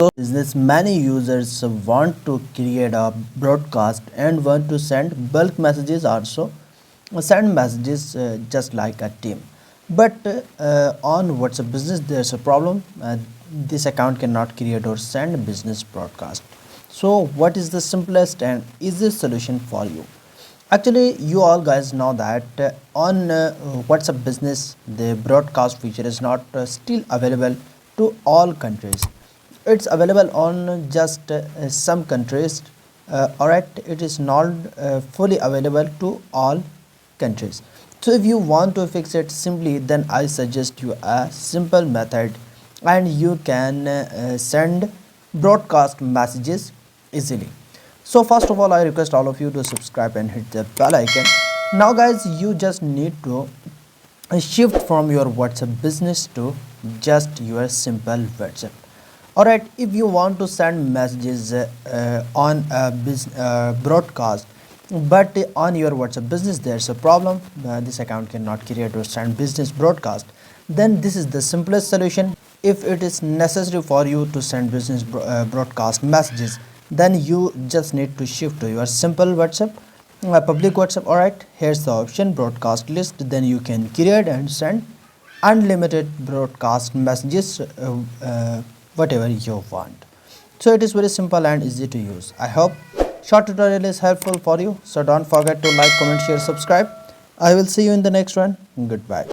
Business, many users want to create a broadcast and want to send bulk messages also, send messages just like a team. But on WhatsApp Business there's a problem. This account cannot create or send business broadcast. So what is the simplest and easiest solution for you? Actually, you all guys know that on WhatsApp Business, the broadcast feature is not still available to all countries. It's available on just some countries. Alright, it is not fully available to all countries. So if you want to fix it simply, then I suggest you a simple method, and you can send broadcast messages easily. So first of all, I request all of you to subscribe and hit the bell icon. Now guys, you just need to shift from your WhatsApp Business to just your simple WhatsApp. Alright, if you want to send messages on a broadcast, but on your WhatsApp Business there's a problem, this account cannot create or send business broadcast, then this is the simplest solution. If it is necessary for you to send business broadcast messages, then you just need to shift to your simple WhatsApp, public WhatsApp. Alright, here's the option broadcast list. Then you can create and send unlimited broadcast messages, whatever you want. So it is very simple and easy to use. I hope short tutorial is helpful for you. So don't forget to like, comment, share, subscribe. I will see you in the next one. Goodbye.